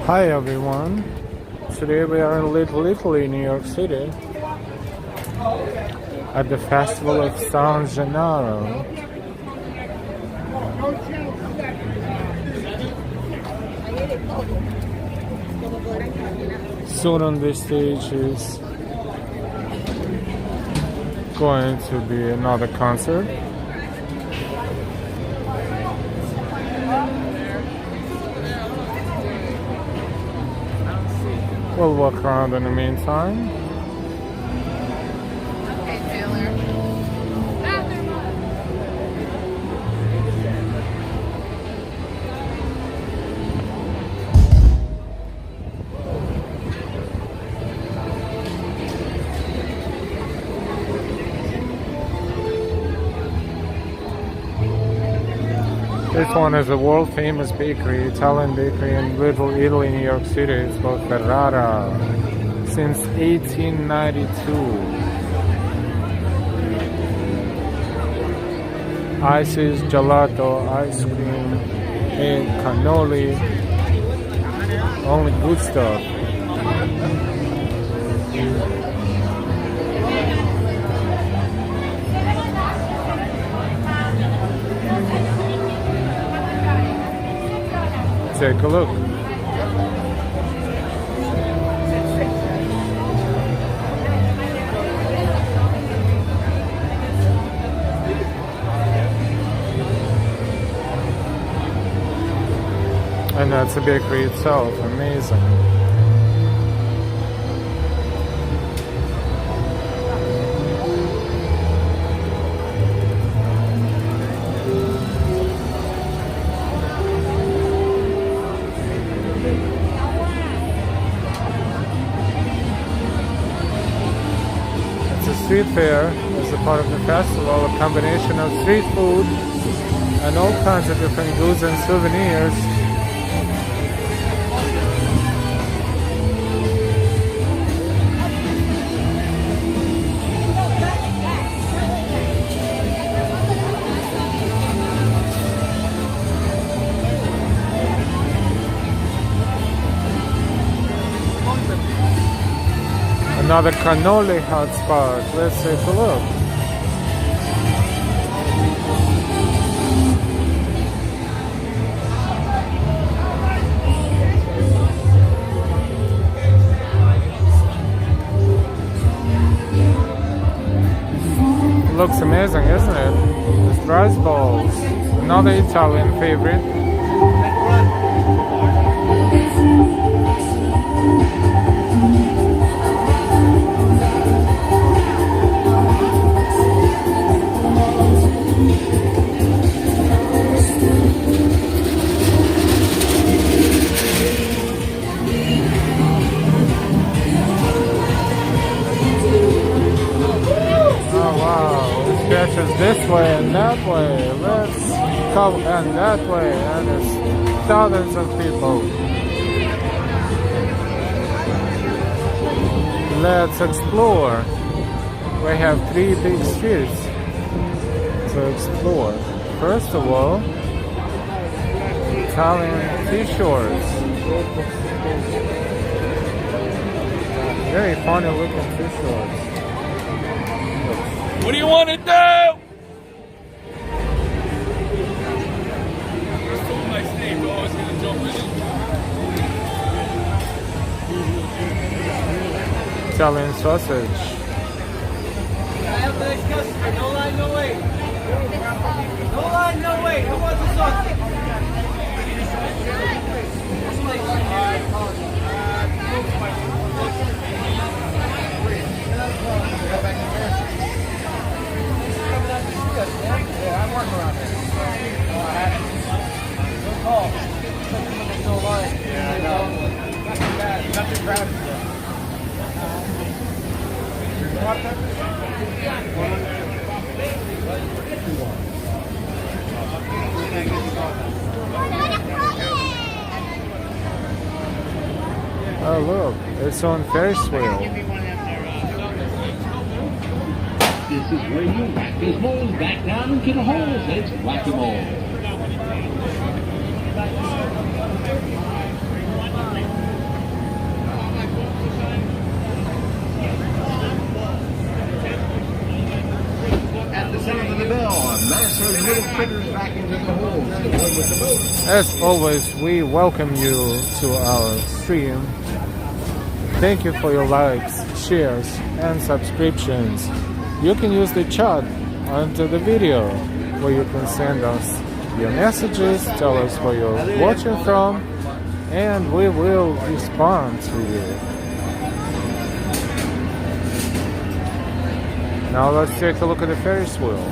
Hi everyone, today we are in Little Italy, New York City at the Festival of San Gennaro. Soon on this stage is going to be another concert. We'll walk around in the meantime. Okay, Taylor. This one is a world famous bakery, Italian bakery in Little Italy, New York City. It's called Ferrara since 1892. Ices, gelato, ice cream, and cannoli. Only good stuff. Take a look. And that's the bakery itself. Amazing. Street fair is a part of the festival, a combination of street food and all kinds of different goods and souvenirs. Another cannoli hotspot. Let's take a look. Looks amazing, isn't it? It's rice balls. Another Italian favorite. Stretches this way and that way. Let's come and that way, and there's thousands of people. Let's explore. We have 3 big streets to explore. First of all, Italian t-shirts. Very funny looking t-shirts. What do you want to do? My snake, always gonna jump in. Italian sausage. I have the next customer. No line, no wait. No line, no wait. Who wants the sausage? Yeah, I'm working around here. Good call. Especially when there's no line. Yeah, I know. Not too bad. Not too crowded. Oh look, it's on Ferris wheel. This is where you whack those moles back down into the holes. It's whack-a-mole. At the sound of the bell, master little critters back into the holes to play with the boat. As always, we welcome you to our stream. Thank you for your likes, shares, and subscriptions. You can use the chat under the video, where you can send us your messages, tell us where you're watching from, and we will respond to you. Now let's take a look at the Ferris wheel.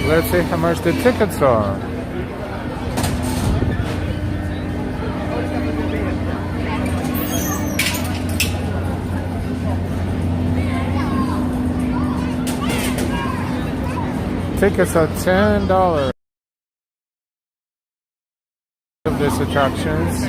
Let's see how much the tickets are. Tickets are $10 of these attractions.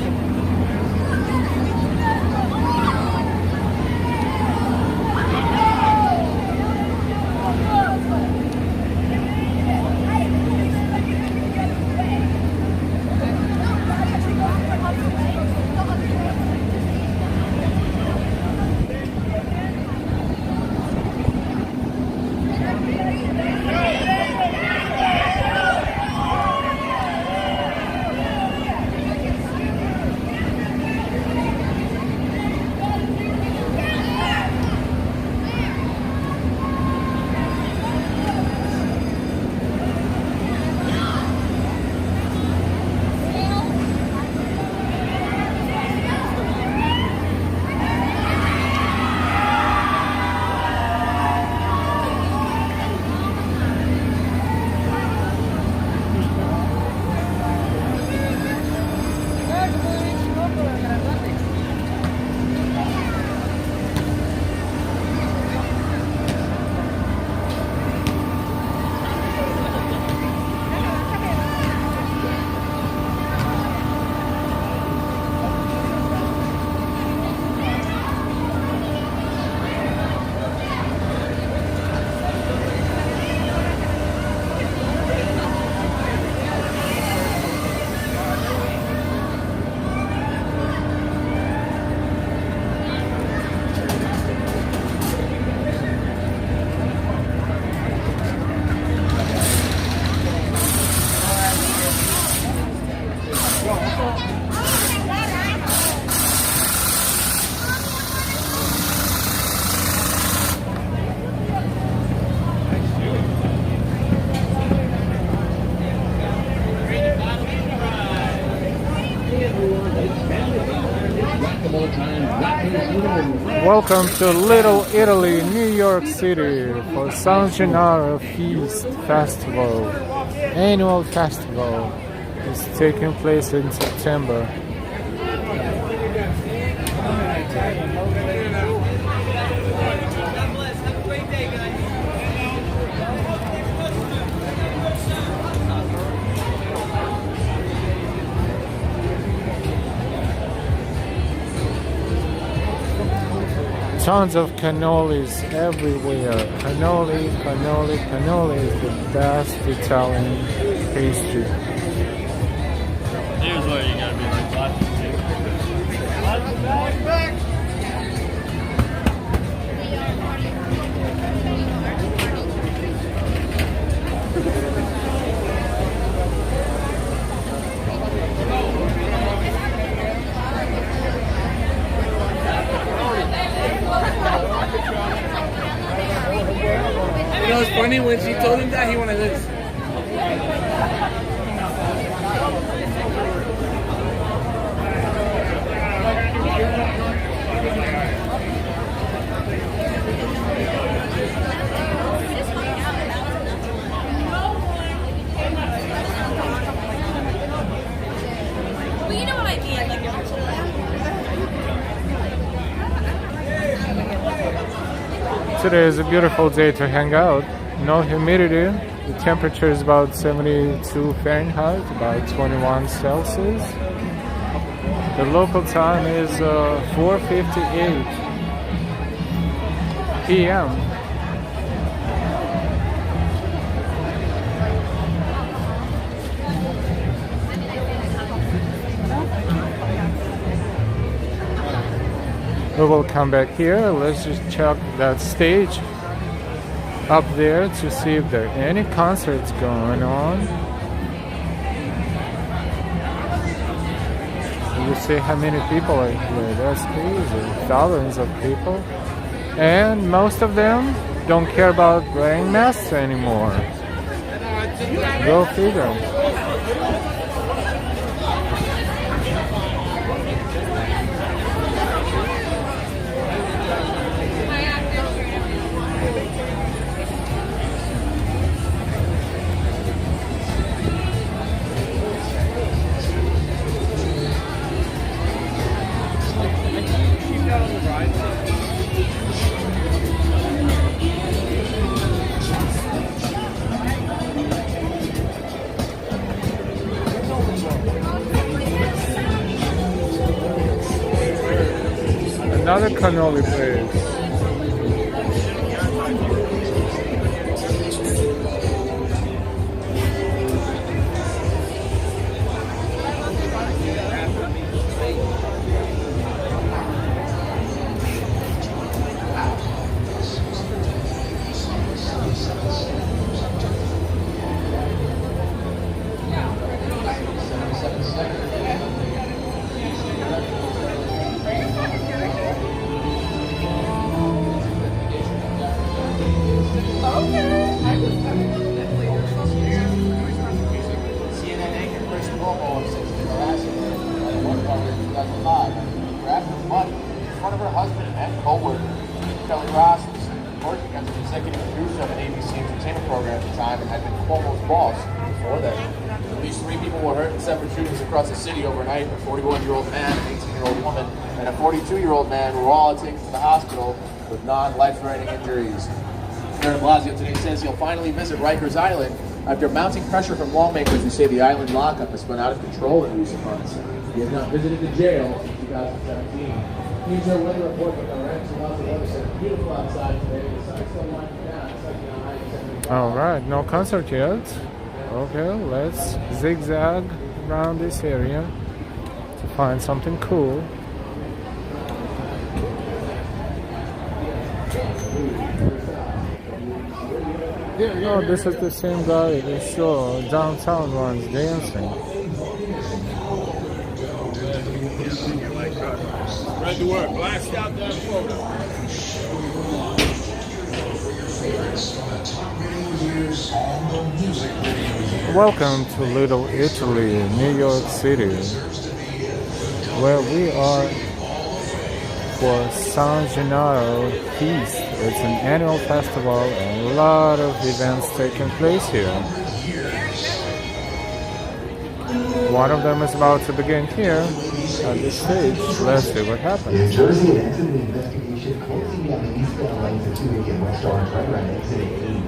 Welcome to Little Italy, New York City for San Gennaro Feast Festival. Annual festival is taking place in September. Tons of cannolis everywhere. Cannoli, cannoli, cannoli is the best Italian pastry. Here's where you gotta be like watching Today is a beautiful day to hang out. No humidity. The temperature is about 72 Fahrenheit, about 21 Celsius. The local time is 4:58 p.m. We will come back here. Let's just check that stage up there to see if there are any concerts going on. You see how many people are here. That's crazy. Thousands of people. And most of them don't care about wearing masks anymore. Go figure. Another cannoli place. Across the city overnight, a 41-year-old man, an 18-year-old woman, and a 42-year-old man were all taken to the hospital with non-life-threatening injuries. Mayor de Blasio today says he'll finally visit Rikers Island after mounting pressure from lawmakers who say the island lockup has spun out of control in recent months. He has not visited the jail since 2017. Here's our weather report from our Rancho Weather Center. Beautiful outside today. The sun's still winding down. It's like a high 70. All right, no concert yet. Okay, let's zigzag around this area to find something cool. Oh, this is the same guy we saw downtown once dancing. Spread the word. Blast out that photo. Welcome to Little Italy, New York City, where we are for San Gennaro Feast. It's an annual festival and a lot of events taking place here. One of them is about to begin here at this stage. Let's see what happens. New Jersey, an incident investigation closing down the eastbound lanes at 2 a.m. West Orange, right around exit 18.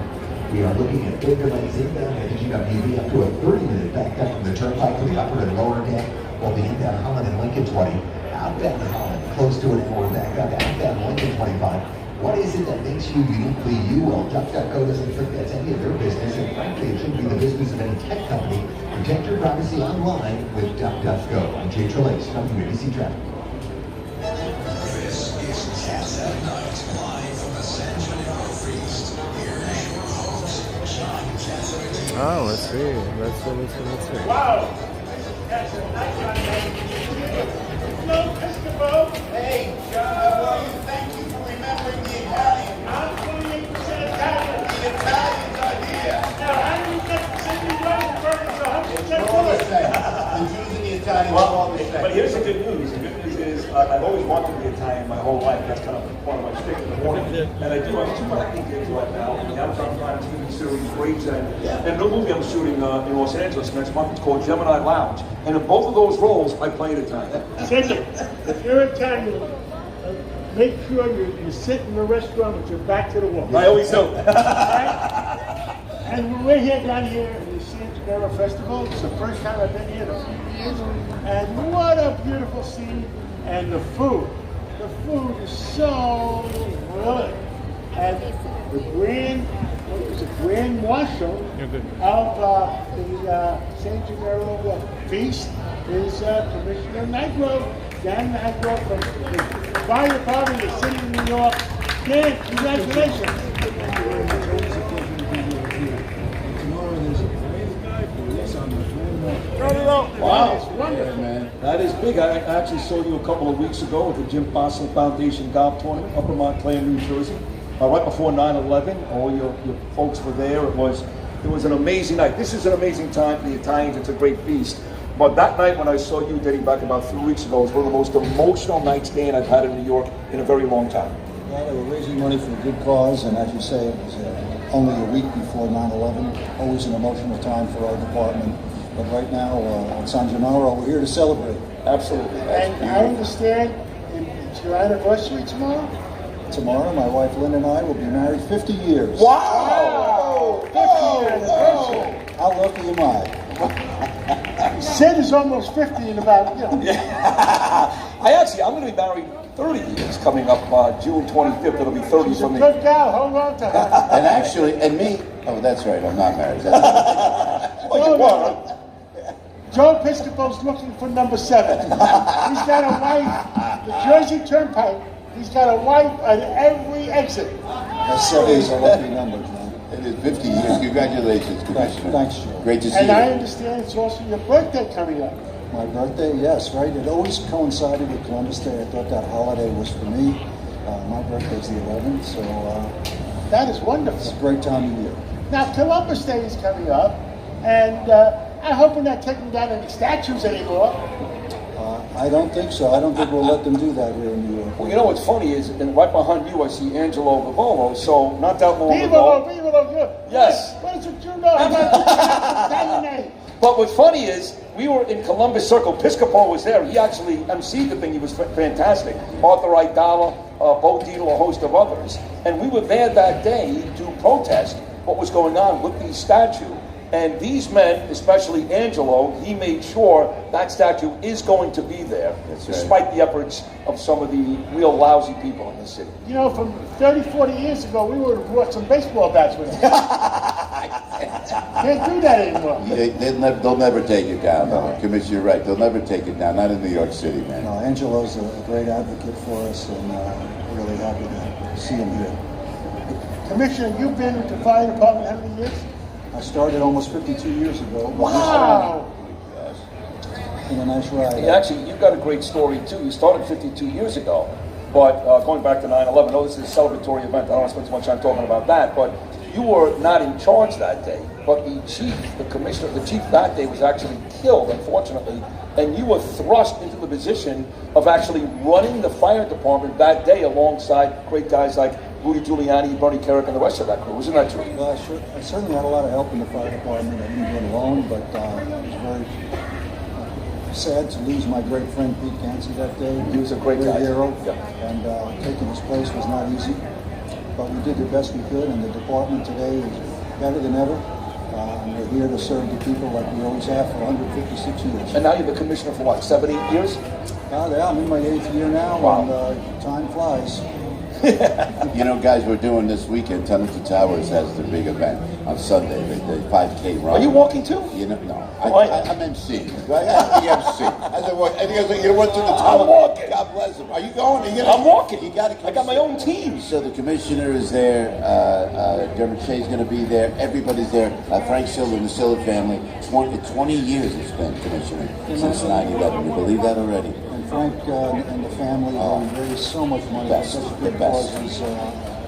We are looking at bigger lanes inbound at GWB up to a 30-minute back up from the turnpike to the upper and lower deck, while the inbound Holland and Lincoln 20, outbound Holland, close to it and more back up, outbound Lincoln 25. What is it that makes you uniquely you? Well, DuckDuckGo doesn't think that's any of their business, and frankly, it shouldn't be the business of any tech company. Protect your privacy online with DuckDuckGo. I'm Jay Trelace, WABC Traffic. This is Saturday night, live from the San Gennaro Feast. Here is your host, John Cassidy. Oh, let's see. Let's see. Wow! Hello, Piscopo. Hey, John. Thank you for remembering the Italian. I'm 28% Italian. The Italian's idea. Now, how do you get the Sydney Rosenberg to 100% All the same. The Jews and the Italians are all the same. But here's the good news. The good news is I've always wanted to be Italian my whole life. That's kind of one of my sticks in the morning. And I do have 2 acting gigs right now. And the Amazon Prime TV series Waves End. And the movie I'm shooting in Los Angeles next month is called Gemini Lounge. And in both of those roles, I played Italian. Listen, if you're Italian, make sure you sit in the restaurant with your back to the wall. I always do. And we're here down here in the San Gennaro Festival. It's the first time I've been here in a few years. And what a beautiful scene. And the food. The food is so good. And the Grand Marshal of the San Gennaro feast is Commissioner Nigro. Dan Nigro from the fire department of the city of New York. Dan, congratulations. Wow, man, that is big. I actually saw you a couple of weeks ago at the Jim Fossil Foundation Golf Tournament up in Montclair, New Jersey. Right before 9/11, all your folks were there. It was an amazing night. This is an amazing time for the Italians. It's a great feast. But that night when I saw you dating back about 3 weeks ago was one of the most emotional nights, Dan, I've had in New York in a very long time. Well, they were raising money for a good cause, and as you say, it was only a week before 9/11. Always an emotional time for our department. But right now, at San Gennaro, we're here to celebrate. Absolutely. And I understand it's your anniversary tomorrow? Tomorrow, my wife Lynn and I will be married 50 years. Wow! 50 anniversary. How lucky am I? Sid is almost 50 in about, I'm going to be married 30 years coming up June 25th. It'll be 30 She's for a me. good gal. Hold on to her. And actually, and me, oh, that's right, I'm not married. Joe Piscopo's looking for number 7. He's got a wife, the Jersey Turnpike. He's got a wife at every exit. That's 7 is a lucky number, John. It is 50 years. Congratulations, Commissioner. Thanks, Joe. Great to see And you. I understand it's also your birthday coming up. My birthday, yes, right. It always coincided with Columbus Day. I thought that holiday was for me. My birthday's the 11th, so that is wonderful. It's a great time of year. Now, Columbus Day is coming up, and I hope we're not taking down any statues anymore. I don't think so. I don't think we'll let them do that here in New York. Well, you know what's funny is, and right behind you, I see Angelo Vivolo. So not that long ago. Vivolo, good. Yes. What is it you know? How about Italian name? But what's funny is, we were in Columbus Circle. Piscopo was there. He actually emceed the thing. He was fantastic. Arthur Idala, Bo Dietl, a host of others. And we were there that day to protest what was going on with the statue. And these men, especially Angelo, he made sure that statue is going to be there, despite the efforts of some of the real lousy people in the city. You know, from 30, 40 years ago, we would have brought some baseball bats with us. Can't do that anymore. They'll never take it down, though. Commissioner, you're right. They'll never take it down. Not in New York City, man. No, Angelo's a great advocate for us, and we're really happy to see him here. Commissioner, you've been with the fire department how many years? I started almost 52 years ago. Wow! In a nice ride. Actually, you've got a great story, too. You started 52 years ago, but going back to 9/11, I know this is a celebratory event. I don't want to spend too much time talking about that, but you were not in charge that day. But the chief, the commissioner, the chief that day was actually killed, unfortunately, and you were thrust into the position of actually running the fire department that day alongside great guys like Rudy Giuliani, Bernie Kerik, and the rest of that crew. Isn't that true? Well, I certainly had a lot of help in the fire department. I didn't do it alone, but it was very sad to lose my great friend Pete Gansey that day. He was a great guy. hero, yeah. And taking his place was not easy. But we did the best we could, and the department today is better than ever. And we're here to serve the people like we always have for 156 years. And now you're the commissioner for what, 7, 8 years? Yeah, I'm in my 8th year now, wow. And time flies. You know, guys, we're doing this weekend. Tunnel to Towers has the big event on Sunday, the 5K run. Are you walking too? You know, no. I'm emceeing. I have the MC. I think you went to the tunnel. I'm walking. God bless him. Are you going? I'm walking. You got to. I got my own team. So the commissioner is there. Dermot Shea's going to be there. Everybody's there. Frank Silver and the Silver family. 20 years it's been commissioner since 9/11. You believe that already? Frank and the family raised so much money for such good causes. I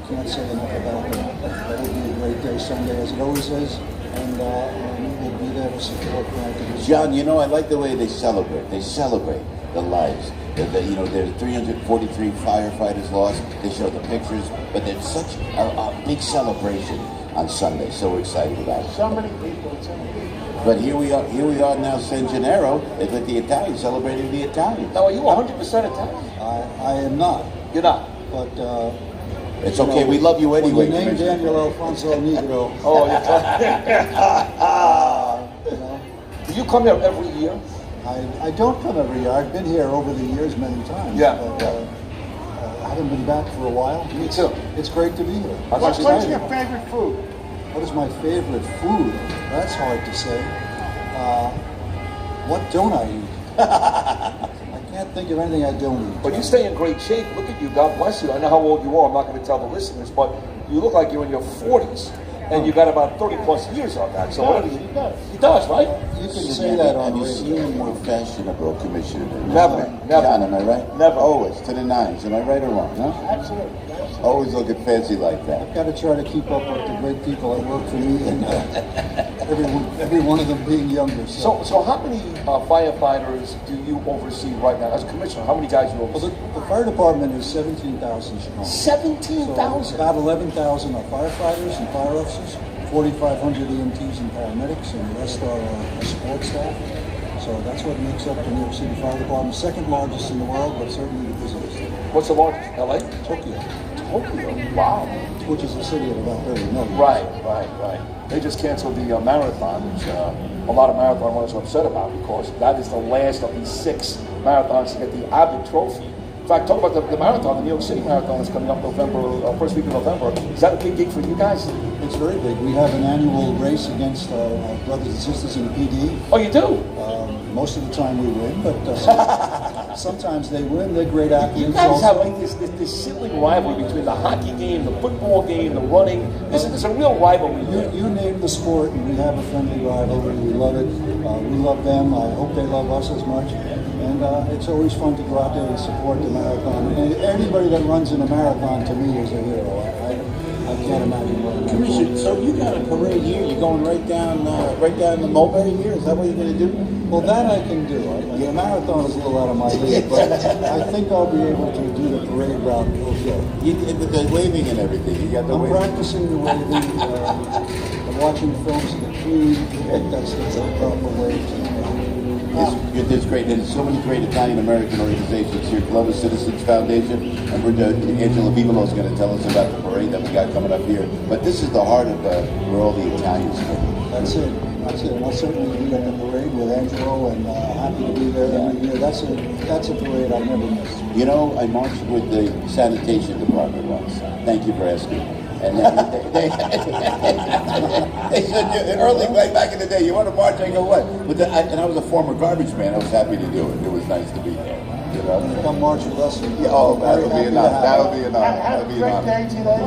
can't say enough about them. That will be a great day Sunday, as it always is, and we'll be there to support Frank. John, you know, I like the way they celebrate. They celebrate the lives. You know, there's 343 firefighters lost. They show the pictures, but there's such a big celebration on Sunday. So we're excited about it. So many people. But here we are now, San Gennaro. It's like the Italians celebrating the Italians. Now, are you 100% Italian? I am not. You're not? but It's okay. We love you anyway. When you name Daniel Alfonso Negro, you know, Do you come here every year? I don't come every year. I've been here over the years many times. Yeah. But, I haven't been back for a while. Me too. It's great to be here. What's your favorite food? What is my favorite food? That's hard to say. What don't I eat? I can't think of anything I don't eat. But you stay in great shape. Look at you. God bless you. I know how old you are. I'm not going to tell the listeners, but you look like you're in your 40s. And you got about 30 plus years on that. So he does, right? You can say that on Have you radio. seen him more fashionable, Commissioner? Never. John, am I right? Never. Always, to the nines. Am I right or wrong, huh? Absolutely. Always looking fancy like that. I've got to try to keep up with the great people that work for me, and every one of them being younger. So how many firefighters do you oversee right now? As commissioner, how many guys you Well, oversee? the fire department is 17,000 strong. 17,000? So about 11,000 are firefighters and fire officers, 4,500 EMTs and paramedics, and the rest are support staff. So that's what makes up the New York City Fire Department. Second largest in the world, but certainly the busiest. What's the largest? LA? Tokyo, Wow. which is a city of about 30 million. Right. They just canceled the marathon, which a lot of marathon runners are upset about because that is the last of these 6 marathons to get the Abbott Trophy. In fact, talk about the marathon, the New York City Marathon is coming up first week of November. Is that a big gig for you guys? It's very big. We have an annual race against our brothers and sisters in the PD. Oh, you do? Most of the time we win, but sometimes they win. They're great athletes. You guys have like this sibling rivalry between the hockey game, the football game, the running. There's a real rivalry there. You name the sport, and we have a friendly rivalry. We love it. We love them. I hope they love us as much. And it's always fun to go out there and support the marathon. And anybody that runs in a marathon, to me, is a hero. I can't imagine what I'm Commissioner, so you got a parade here. You're going right down the Mulberry here. Is that what you're going to do? Well, that I can do. The marathon is a little out of my league, but I think I'll be able to do the parade route okay. With the waving and everything. You got the I'm waving. practicing the waving. I'm watching films of the Queen. That's the proper way to. It's great. There's so many great Italian-American organizations here. Columbus Citizens Foundation, and Angela Vivolo is going to tell us about the parade that we got coming up here. But this is the heart of where all the Italians live. That's it. And I'll certainly be at the parade with Angelo, and happy to be there every year. That's a parade I'll never miss. You know, I marched with the sanitation department once. Thank you for asking. And they said, early, way back in the day, you want to march? I go, what? And I was a former garbage man. I was happy to do it. It was nice to be there. You know? Come march with us. Yeah, that'll be enough. That'll be enough. Have a great day today,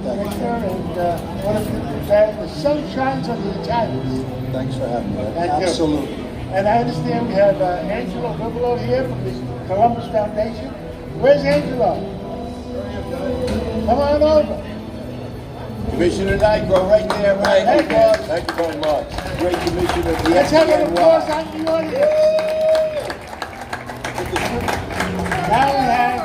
Commissioner, and what a beautiful day. The sun shines on the Italians. Thank for having me. Thank you. Absolutely. And I understand we have Angelo Vivolo here from the Columbus Foundation. Where's Angelo? Come on over. Commissioner Nigro, right there, right Thank you. Thank you very much. Great Commissioner of the Let's have an applause FDNY. on the audience. Now we have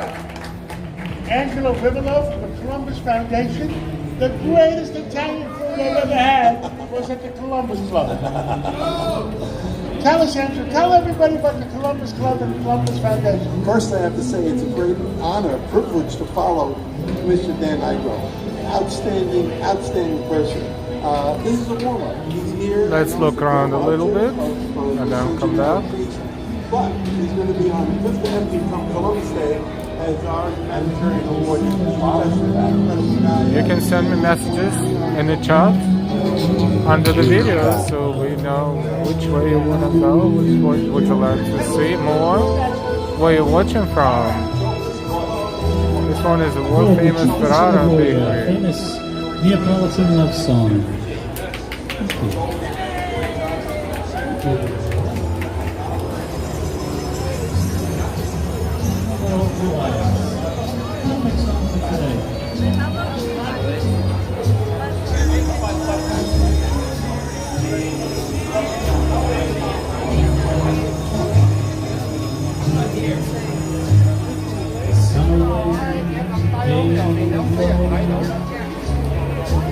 Angelo Vivolo from the Columbus Foundation. The greatest Italian food I've ever had was at the Columbus Club. Tell us, Angelo, tell everybody about the Columbus Club and the Columbus Foundation. First, I have to say it's a great honor, a privilege to follow Commissioner Dan Nigro. Outstanding person. This is a warm-up. He's here. Let's look around a little bit and then come back. But he's going to be on Fifth Avenue from Columbus Day as our humanitarian award. You can send me messages in the chat under the video so we know which way you want to go, which way would you like to see more, where you're watching from. This one is a world famous Ferrara bakery. Famous Neapolitan love song.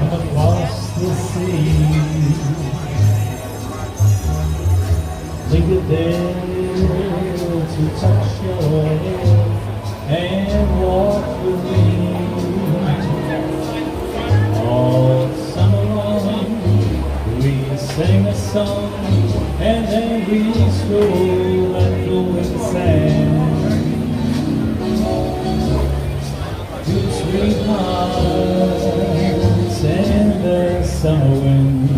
Across the sea, linger there to touch your hand. and walk with me. All summer long we sing a song, and then we stroll and go in the sand. Two sweethearts in the summer wind,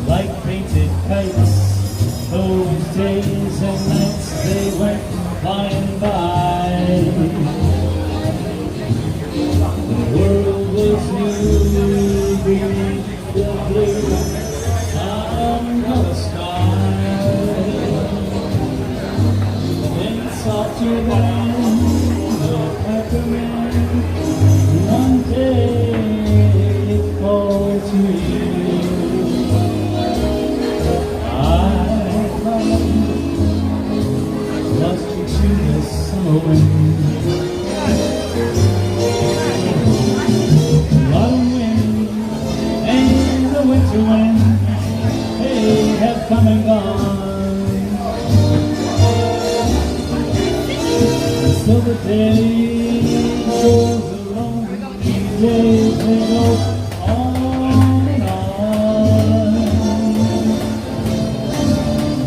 like painted kites. Those days and nights, they went flying by. The world was new beneath the blue summer sky. And softer than the peppermint, one day it called to you. Lost you to the summer wind. Autumn wind and the winter wind, they have come and gone. So the day goes along, these days they go on and on.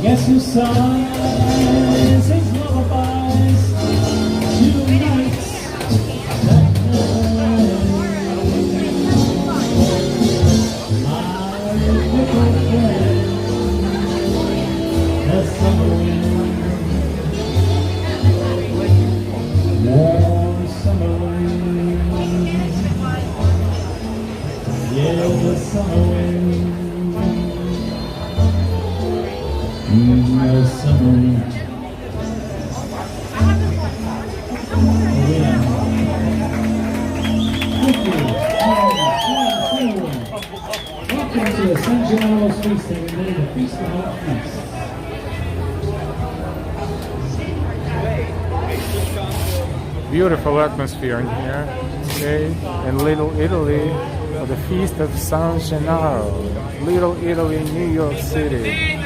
Guess who sighs his lullabies to nights that my little friend, the summer wind, warm summer wind, yeah, the summer wind. The summer wind. Oh, yeah. Thank you. Welcome to the San Gennaro feast every day, the Feast of All Feasts. Beautiful atmosphere in here today in Little Italy for the Feast of San Gennaro, Little Italy, New York City.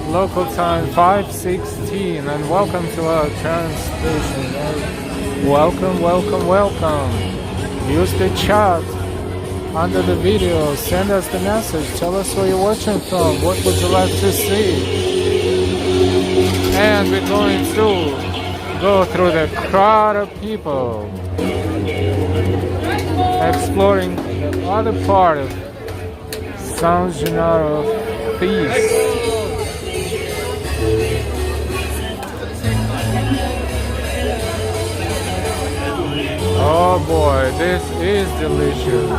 Local time 5:16, and welcome to our train station. Welcome, welcome, welcome. Use the chat under the video. Send us the message. Tell us where you're watching from. What would you like to see? And we're going to go through the crowd of people, exploring the other part of San Gennaro feast. Oh boy, this is delicious.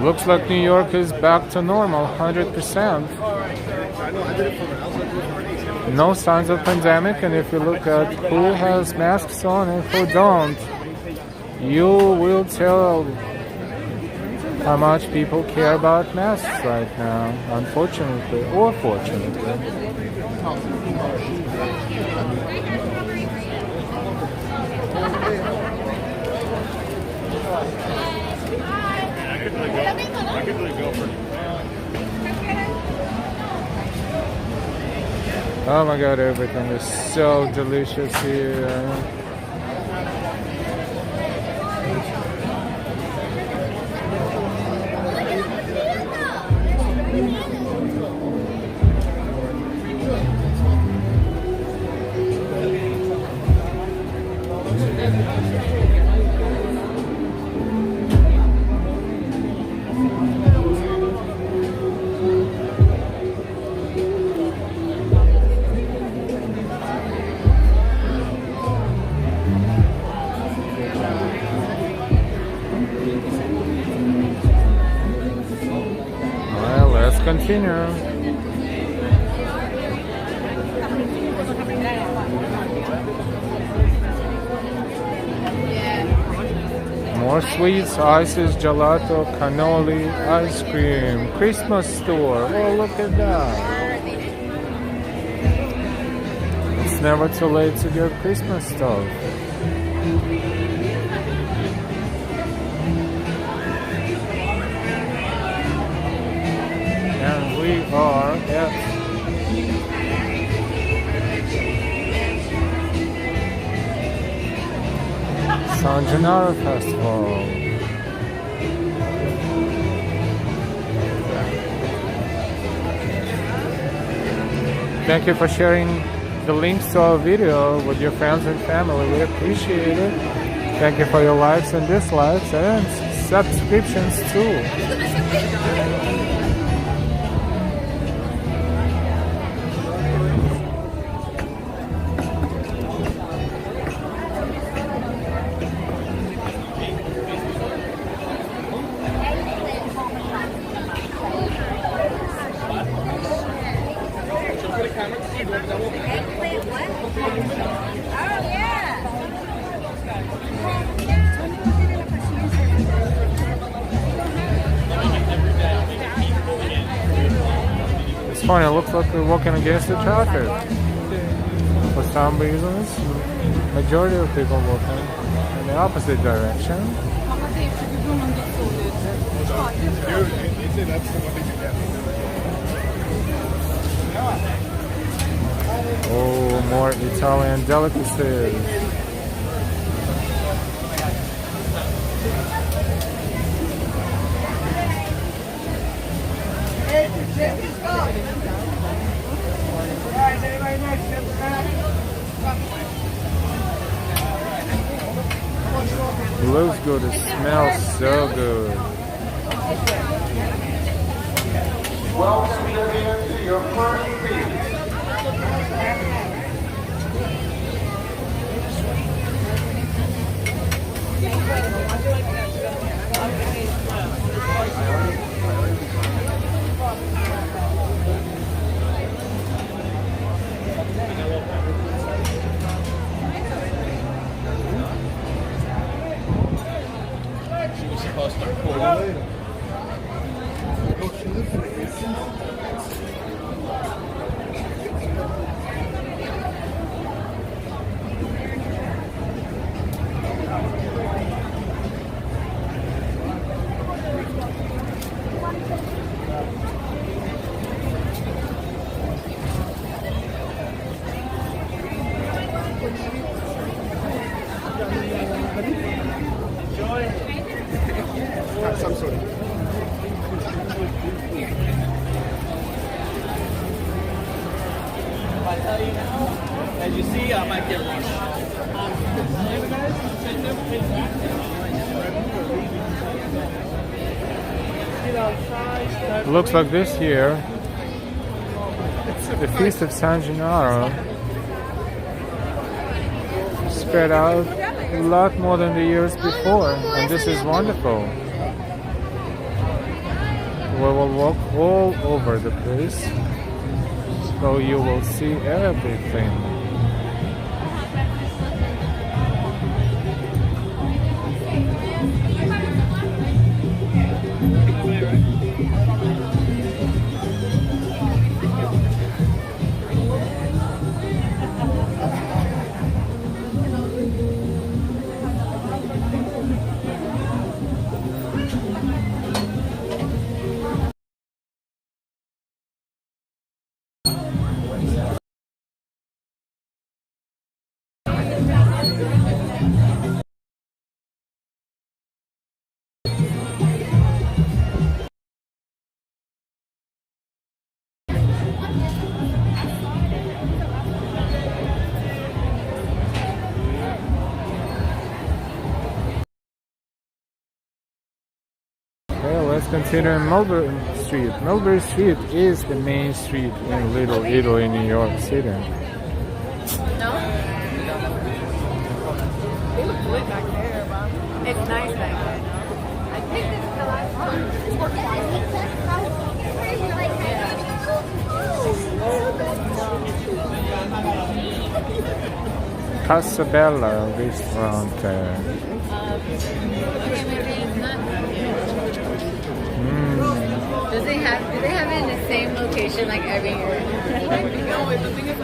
Looks like New York is back to normal, 100%. No signs of pandemic, and if you look at who has masks on and who don't, you will tell how much people care about masks right now, unfortunately or fortunately. Oh my god, everything is so delicious here. continue. More sweets, ices, gelato, cannoli, ice cream, Christmas store. Oh, look at that. It's never too late to get Christmas stuff. And we are at San Gennaro Festival. Thank you for sharing the links to our video with your friends and family. We appreciate it. Thank you for your likes and dislikes and subscriptions too. It's funny, it looks like we're walking against the traffic. For some reasons, majority of people walking in the opposite direction. Oh, more Italian delicacies. Looks good, it smells so good. Welcome again to your first feast. She was supposed to record. Some sort of. If I tell you now, as you see, I might get It looks like this here. The Feast of San Gennaro spread out a lot more than the years before, and this is wonderful. We will walk all over the place, so you will see everything. Let's continue in Mulberry Street. Mulberry Street is the main street in Little Italy, New York City. No? They look good back there, Bob. It's nice back there. I think this is the last one. Yeah. Casabella restaurant. Do they have it in the same location like every year? No, the thing is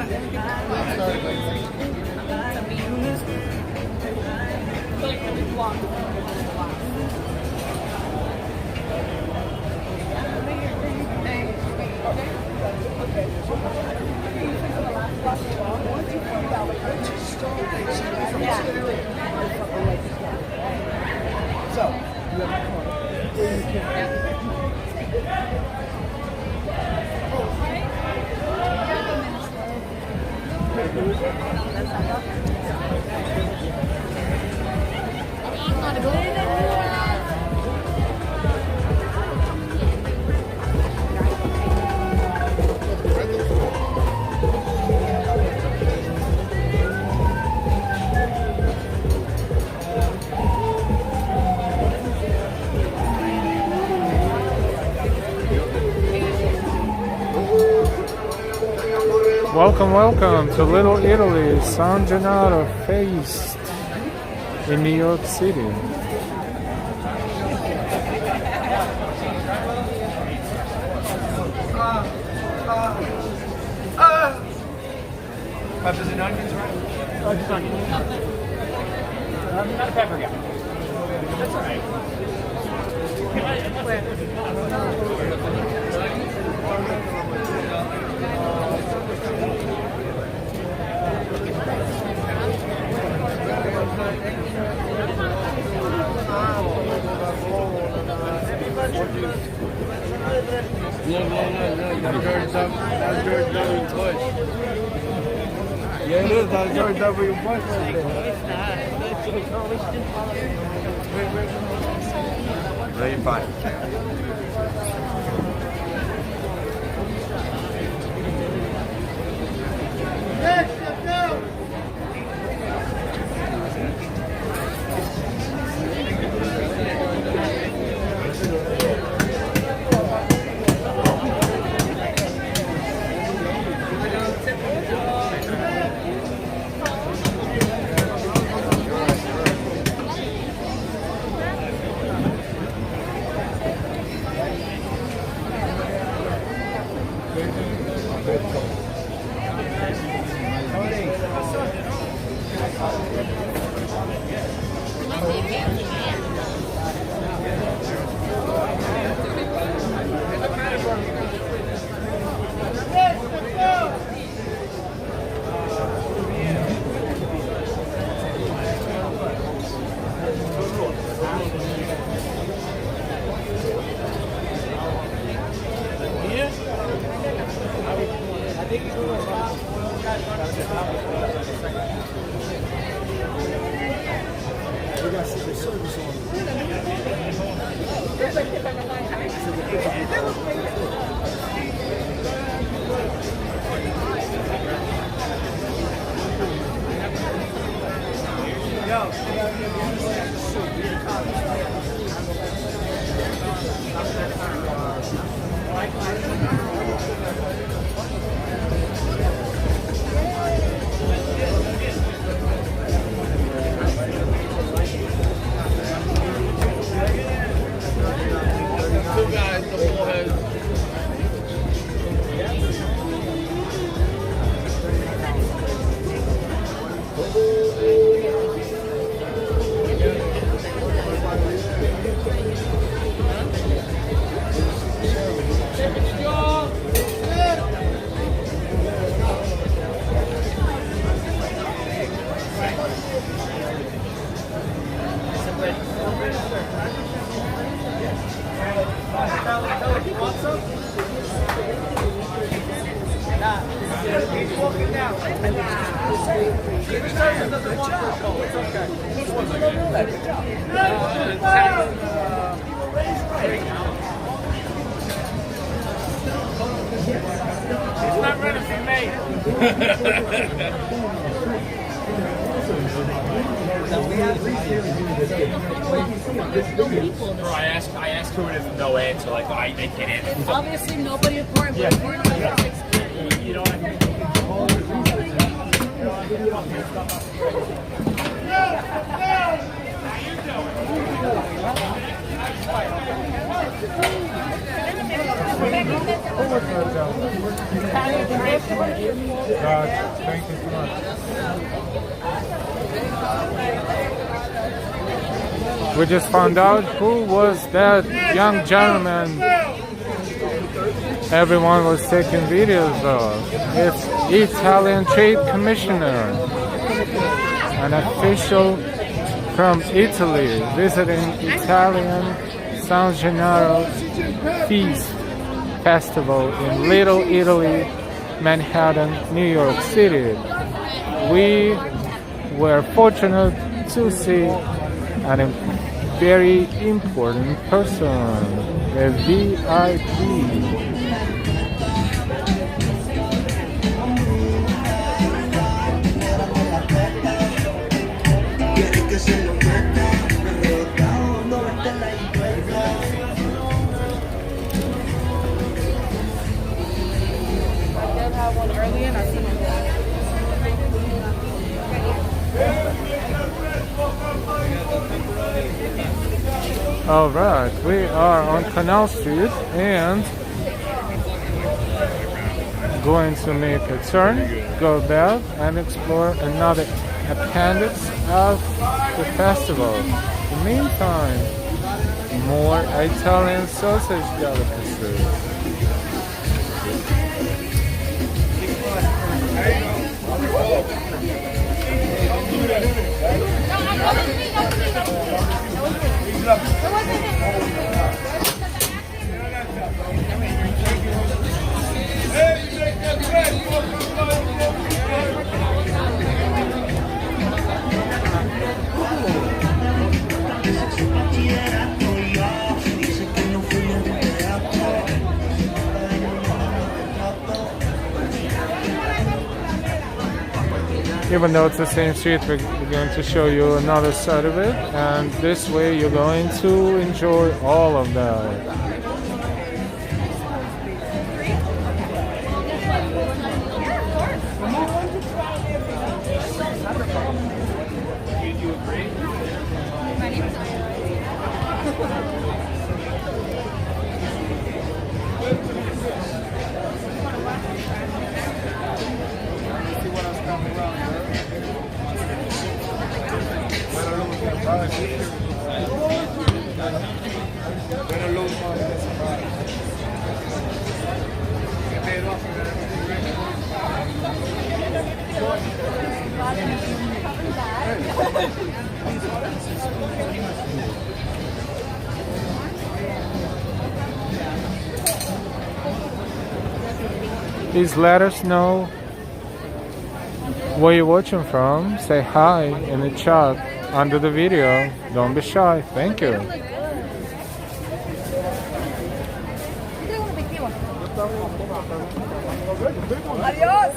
Welcome to Little Italy, San Gennaro Feast in New York City. Peppers and onions, right? Oh, just onions. Not a pepper guy. That's all right. That's George W. Bush. Yeah, it is. That's George W. Bush right there. No, you're fine. It's not running for me. Bro, I asked who it is, no answer. Like, they can't answer. Obviously, nobody important, but important. You know what I mean? God, thank you so much. We just found out who was that young gentleman everyone was taking videos of. It's Italian Trade Commissioner, an official from Italy visiting Italian San Gennaro Feast Festival in Little Italy, Manhattan, New York City. We were fortunate to see a very important person, a VIP. Alright, we are on Canal Street and going to make a turn, go back and explore another appendix of the festival. In the meantime, more Italian sausage delicacies. Even though it's the same street, we're going to show you another side of it, and this way you're going to enjoy all of that. Please let us know where you're watching from. Say hi in the chat under the video. Don't be shy. Thank you. Adiós.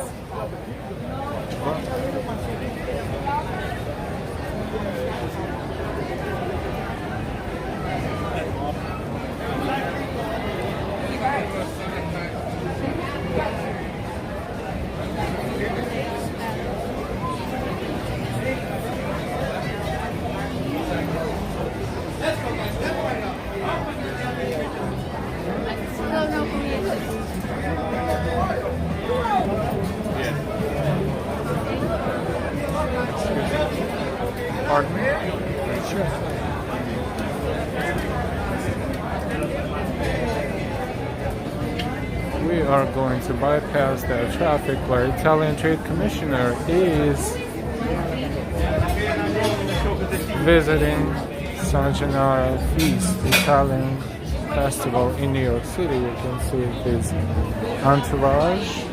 Pardon me? Sure. We are going to bypass the traffic where Italian Trade Commissioner is visiting San Gennaro Feast Italian Festival in New York City. You can see his entourage.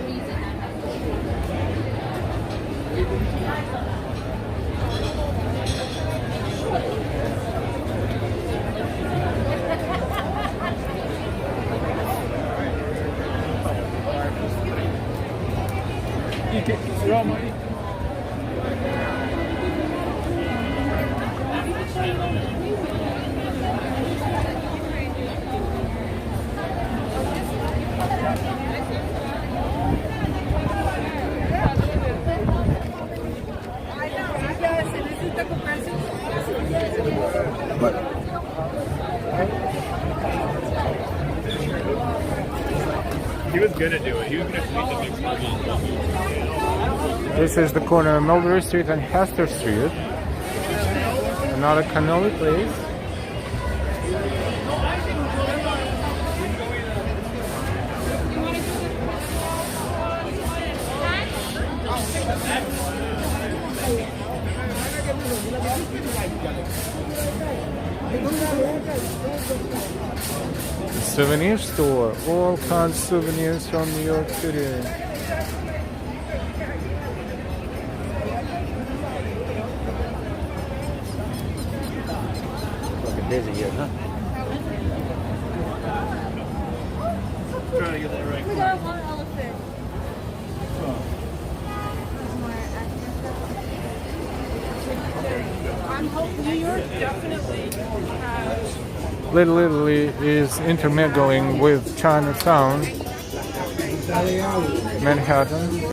He was gonna do it. He was gonna tweet the big party. This is the corner of Mulberry Street and Hester Street. Another cannoli place. Souvenir store, all kinds of souvenirs from New York City. Looking busy here, huh? Trying to get that right. We got one elephant. I'm hoping New York definitely has. Little Italy is intermingling with Chinatown, Manhattan.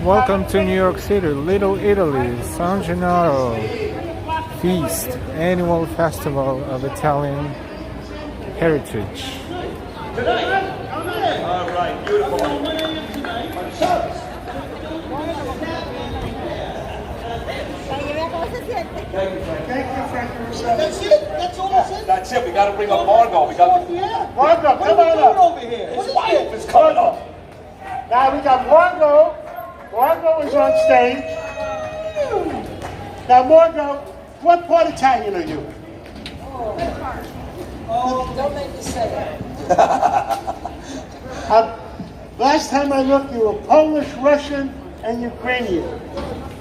Welcome to New York City, Little Italy, San Gennaro Feast, annual festival of Italian heritage. All right, beautiful. That's it. That's all that's it. That's it. We got to bring up Margot. We got Margot, come on up. over here? His wife is coming up. Now we got Margot. Margot is on stage. Now Margot, what part Italian are you? Oh, don't make me say that. Last time I looked, you were Polish, Russian, and Ukrainian.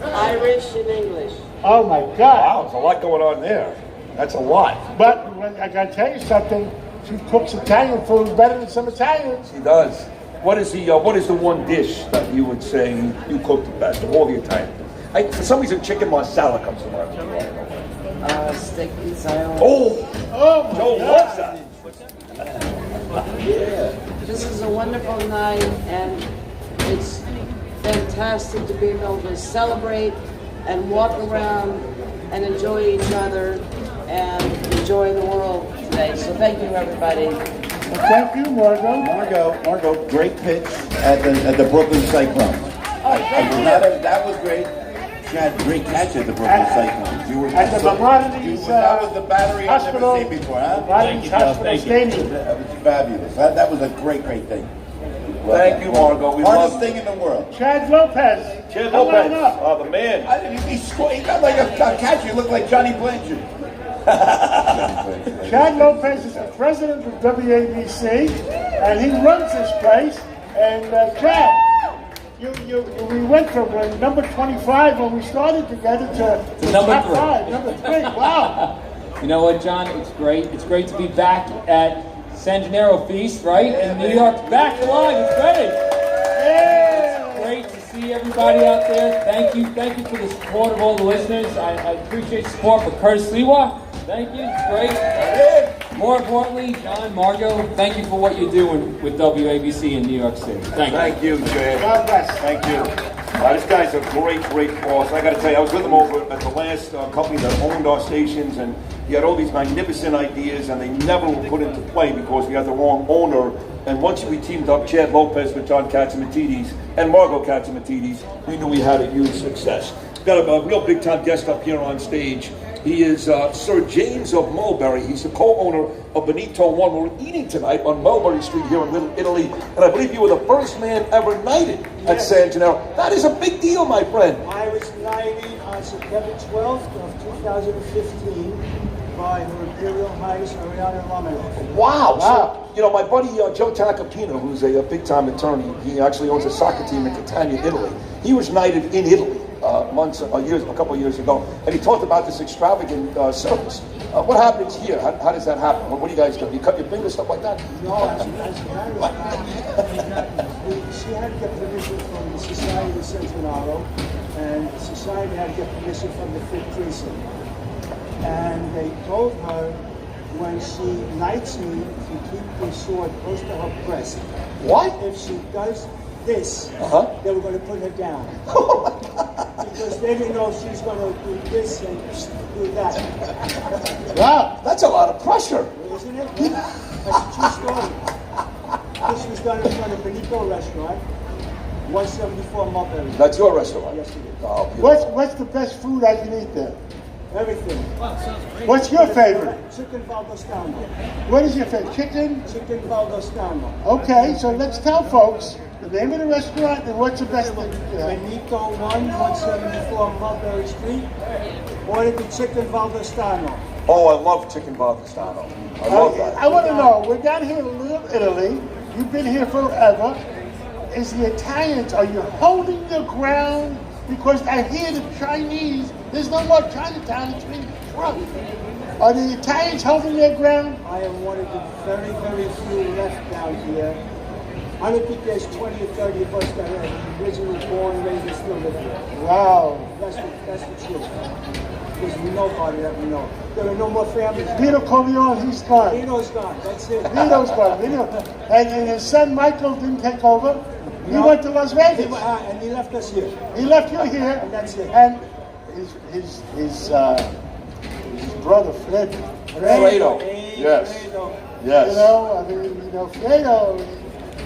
Irish and English. Oh my God! Wow, there's a lot going on there. That's a lot. But I gotta tell you something. She cooks Italian food better than some Italians. She does. What is the one dish that you would say you cook the best of all the Italian? For some reason, chicken marsala comes to mind. Steak pizza. Oh, Joe loves that. Yeah. This is a wonderful night, and it's fantastic to be able to celebrate and walk around and enjoy each other and enjoy the world today. So thank you, everybody. Well, thank you, Margot. Margot, great pitch at the Brooklyn Cyclones. That was great. She had a great catch at the Brooklyn Cyclones. You were At the Maimonides that was the battery I've never Hospital, seen before, huh? Maimonides Hospital Stadium. That was fabulous. That was a great thing. Thank you, Margot. We Hardest love thing in the world. Chad Lopez. Chad Come Lopez. on up. Oh, the man. I didn't even he got like a catch. You look like Johnny Blanchard. Chad Lopez is the president of WABC, and he runs this place. And Chad, we went from number 25 when we started together to number top 3. 5, number 3. Wow. You know what, John? It's great. It's great to be back at San Gennaro Feast, right? And New York's back alive. It's great. Yeah. It's great to see everybody out there. Thank you for the support of all the listeners. I appreciate the support for Curtis Lewa. Thank you. It's great. More importantly, John, Margot, thank you for what you're doing with WABC in New York City. Thank you, Chad. God bless. Thank you. This guy's a great boss. I got to tell you, I was with him over at the last company that owned our stations, and he had all these magnificent ideas, and they never were put into play because we had the wrong owner. And once we teamed up Chad Lopez with John Katzimatidis and Margot Katzimatidis, we knew we had a huge success. Got a real big-time guest up here on stage. He is Sir James of Mulberry. He's the co-owner of Benito One. We're eating tonight on Mulberry Street here in Little Italy, and I believe you were the first man ever knighted at San Gennaro. That is a big deal, my friend. I was knighted on September 12th of 2015 by Her Imperial Highness Ariana Romanov. Wow. So, you know, my buddy Joe Tacopino, who's a big-time attorney, he actually owns a soccer team in Catania, Italy. He was knighted in Italy a couple of years ago, and he talked about this extravagant service. What happens here? How does that happen? What do you guys do? You cut your finger, stuff like that? No, she had to get permission from the Society of San Gennaro, and the Society had to get permission from the 5th Precinct. And they told her when she knights me to keep the sword close to her breast. What? If she does this, they were going to put her down. Because they didn't know she was going to do this and do that. Wow, that's a lot of pressure. Isn't it? That's a true story. This was done in front of Benito restaurant, 174 Mulberry. That's your restaurant? Yes, it is. Oh, What's the best food I can eat there? Everything. Wow, sounds great. What's your favorite? Chicken Valdostano. What is your favorite? Chicken? Chicken Valdostano. Okay, so let's tell folks the name of the restaurant and what's the best thing. Benito 174 Mulberry Street. Order the chicken Valdostano. Oh, I love chicken Valdostano. I love that. I want to know, we're down here in Little Italy. You've been here forever. Is the Italians, are you holding your ground? Because I hear the Chinese, there's no more Chinatown, it's been shrunk. Are the Italians holding their ground? I am one of the very, very few left down here. I don't think there's 20 or 30 of us that are originally born, raised, and still live here. Wow. That's the truth. There's nobody that we know. There are no more families. Vito Corleone, he's gone. Vito's gone, that's it. Vito's gone. And his son Michael didn't take over? He went to Las Vegas. And he left us here. He left you here. And that's it. And his brother, Fred. Fredo. Yes. Yes. You know, I mean, Fredo,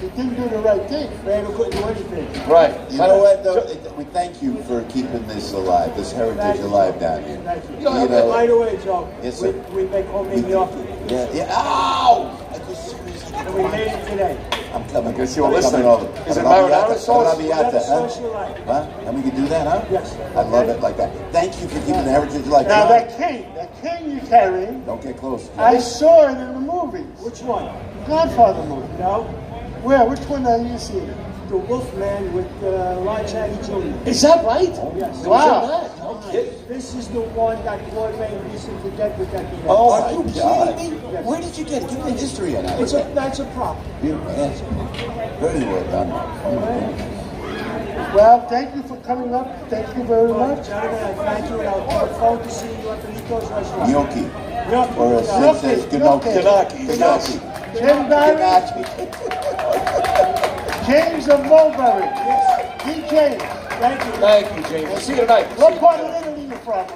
he didn't do the right thing. Fredo couldn't do anything. Right. You know what, though? We thank you for keeping this alive, this heritage alive down here. Thank you. You know, By the way, Joe, yes, sir. we make homemade gnocchi. Yeah. Ow! I just And we made it today. I'm coming. I guess you were listening. Over. Is it marinara sauce? Arrabbiata, Sauce you like. huh? And we can do that, huh? Yes. I love it like that. Thank you for keeping the heritage alive. Now that king you're carrying, Don't get close. I saw it in the movies. Which one? Godfather movie. No. Where? Which one have you seen? The Wolfman with Lon Chaney Jr. Is that right? Yes. Wow. This is the one that Broadway recently did with that. Oh, my Are you God. kidding me? Where did you get it? Give me the history on that. That's a prop. Beautiful. Yes. Very well done. Oh, my goodness. Well, thank you for coming up. Thank you very much. Gentlemen, I thank you, and I'll look forward to seeing you at the Nico's restaurant. Gnocchi. Gnocchi. Or as Sid says, gnocchi. Gnocchi. Jim Barry, James of Mulberry. Yes. DJ. Thank you. Thank you, James. We'll see you tonight. What part of Italy you from?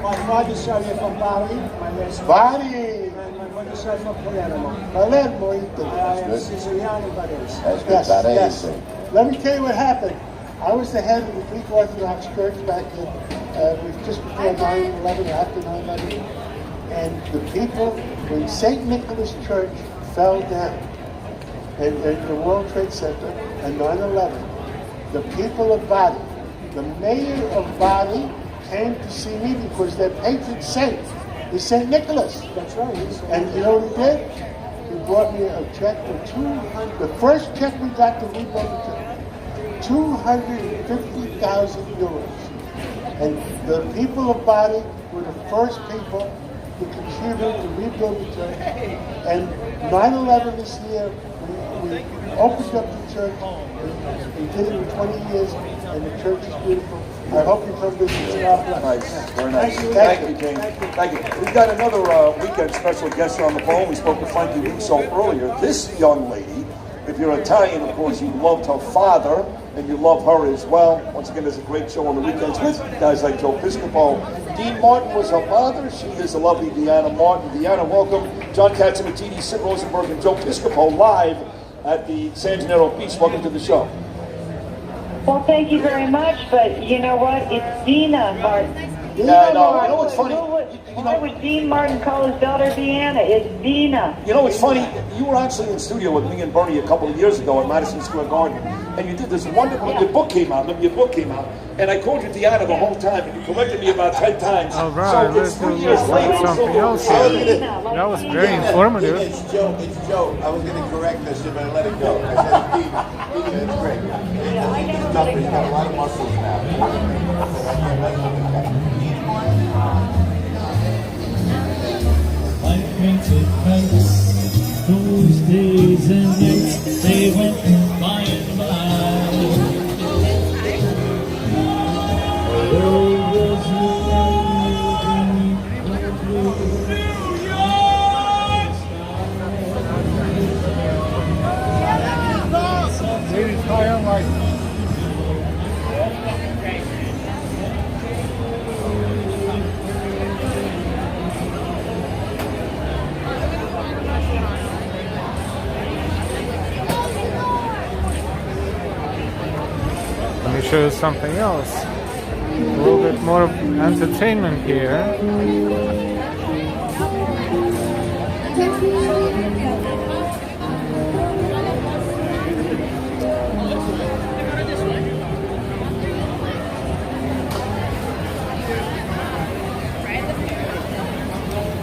My father's side here from Bari. My last Bari. And my mother's side from Palermo. Palermo. I am Siciliano, but it's. That's good. Yes. Let me tell you what happened. I was the head of the Greek Orthodox Church back in, just before 9/11, after 9/11. And the people, when St. Nicholas Church fell down in the World Trade Center and 9/11, the people of Bari, the mayor of Bari came to see me because their patron saint is St. Nicholas. That's right. And you know what he did? He brought me a check for 200. The first check we got to rebuild the church, 250,000 euros. And the people of Bari were the first people to contribute to rebuild the church. And 9/11 this year, we opened up the church. We did it in 20 years, and the church is beautiful. I hope you come visit. Nice. Very nice. Thank you, James. Thank you. We've got another weekend special guest on the phone. We spoke with Frankie Russo earlier. This young lady, if you're Italian, of course, you loved her father, and you love her as well. Once again, there's a great show on the weekends with guys like Joe Piscopo. Dean Martin was her father. She is the lovely Deanna Martin. Deanna, welcome. John Katzimatidis, Sid Rosenberg, and Joe Piscopo live at the San Gennaro Feast. Welcome to the show. Well, thank you very much, but you know what? It's Dina Martin. Yeah, I know. You know what's funny? Why would Dean Martin call his daughter Deanna? It's Dina. You know what's funny? You were actually in studio with me and Bernie a couple of years ago at Madison Square Garden, and you did this wonderful. Your book came out. And I called you Deanna the whole time, and you corrected me about 10 times. All right, let's do something else here. That was very informative. It's Joe. I was going to correct this, but I let it go. I said, Dina, it's great. He's tough. He's got a lot of muscles now. I painted kites, those days and nights, they went by and by. There was no Ladies, high on light. Let me show you something else. A little bit more of entertainment here.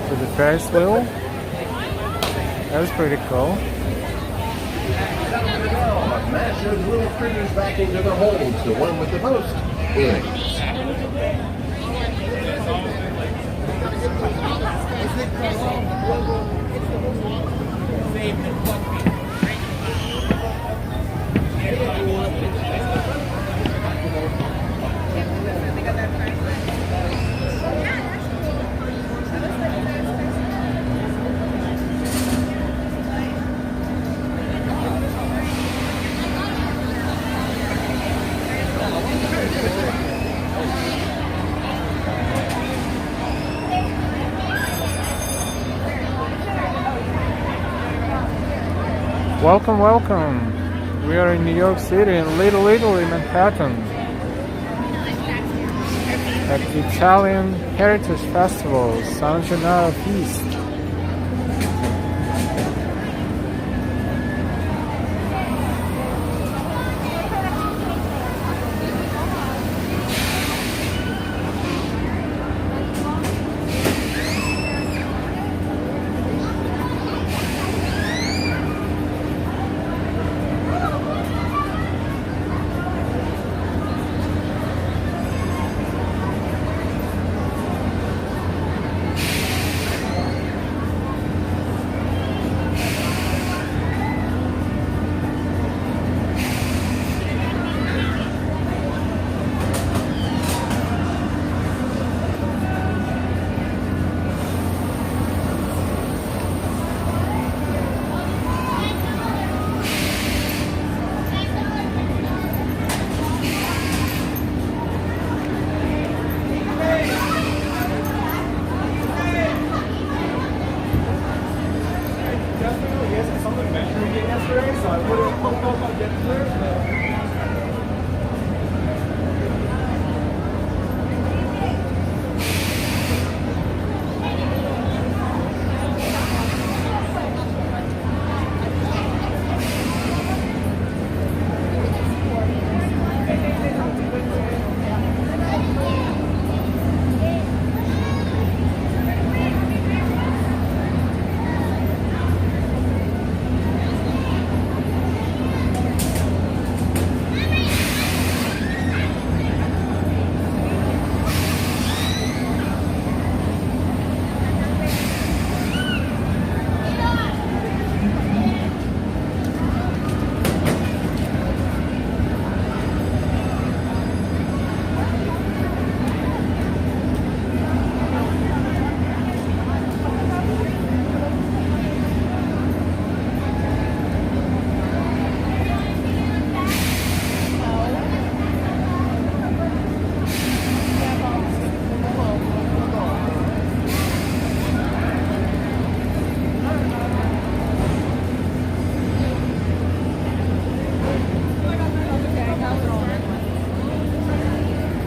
For the Ferris wheel. That was pretty cool. Massive little critters back into the holes. The one with the most wins. Welcome, welcome. We are in New York City, in Little Italy, Manhattan, at the Italian Heritage Festival, San Gennaro Feast.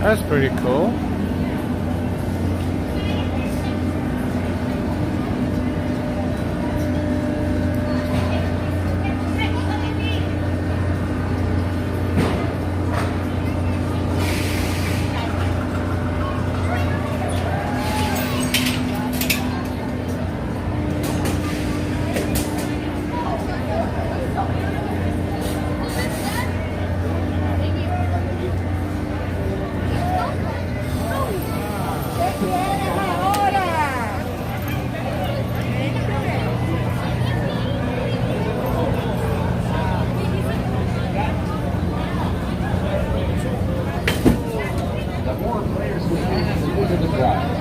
That's pretty cool.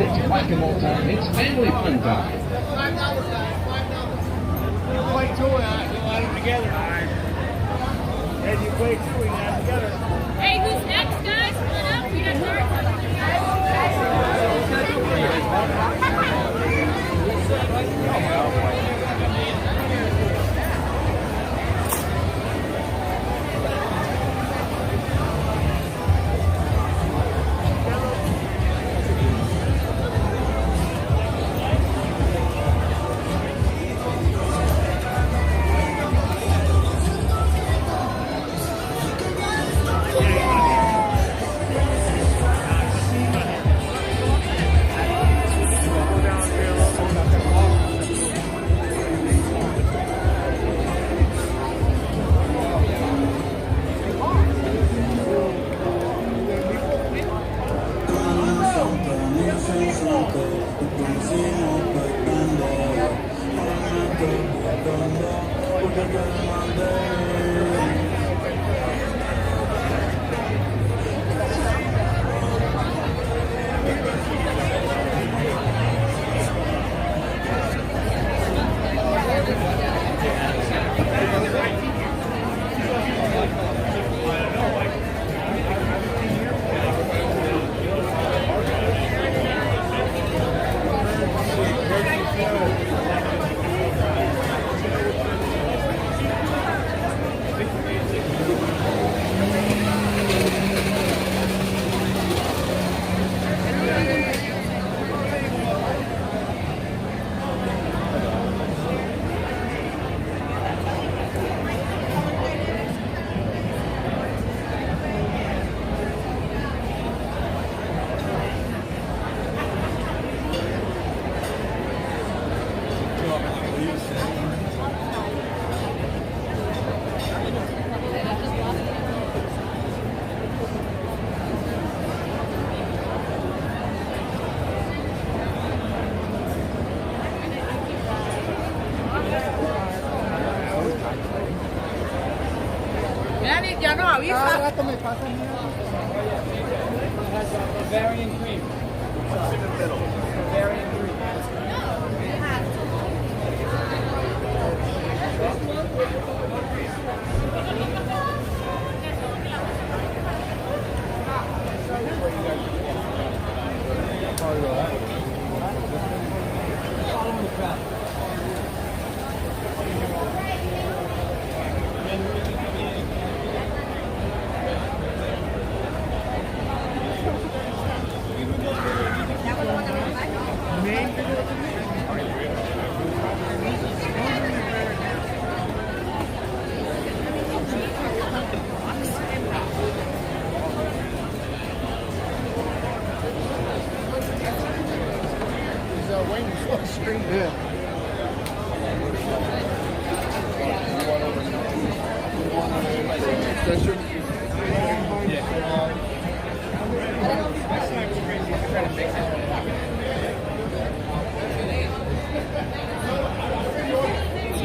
It's whack-a-mole time. It's family fun time. $5, guys. $5. You play two, you'll add them together. As you play two, you add them together. Hey, who's next, guys? Come on up. We got Bavarian cream. Bavarian cream.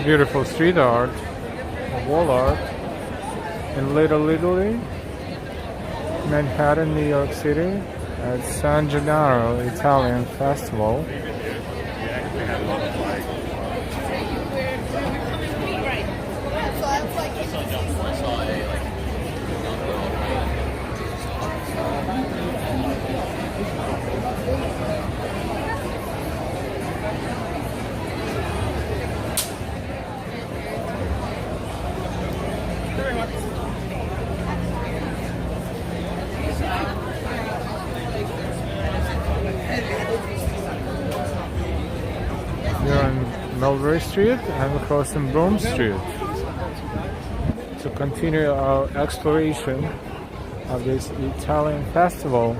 Beautiful street art, wall art in Little Italy, Manhattan, New York City, at San Gennaro Italian Festival. We're on Mulberry Street and we're crossing Broome Street to continue our exploration of this Italian festival.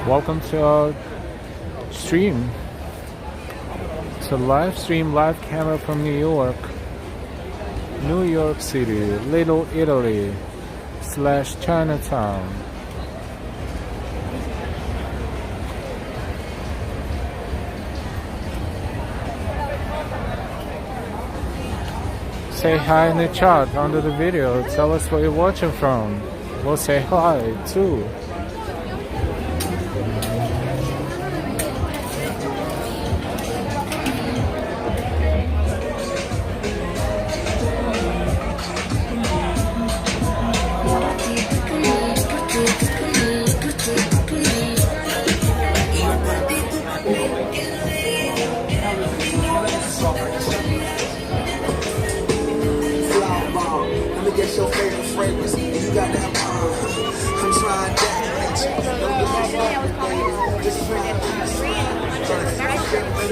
Welcome to our stream. It's a live stream, live camera from New York City, Little Italy / Chinatown. Say hi in the chat under the video. Tell us where you're watching from. We'll say hi too.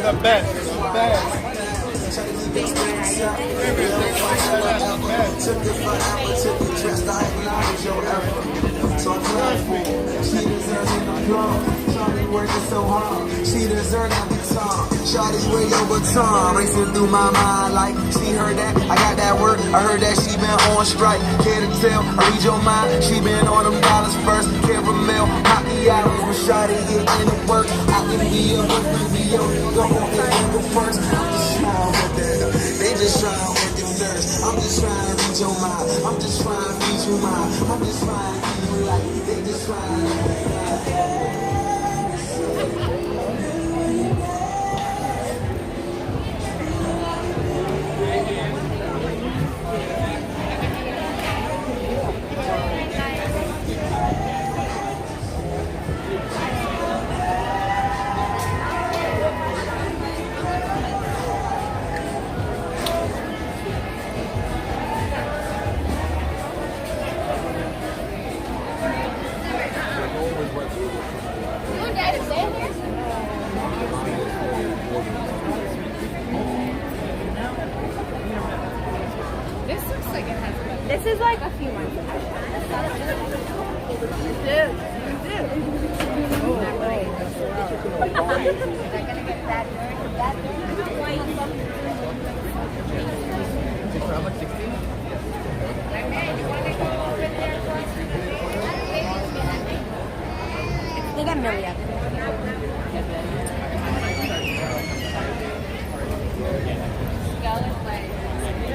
The best. Working so hard, she deserves every song. Shawty with your baton, racing through my mind like she heard that. I got that work, I heard that she been on strike. Care to tell, I read your mind. She been on them dollars first. Caramel, happy hours when Shawty get in the work. I can be your husband, be your go and go first. I'm just trying with that. They just trying to work it first. I'm just trying to read your mind. I'm just trying to feed you mine. I'm just trying to keep you like they just trying to. This is like a few months ago. Dude. They got Millie.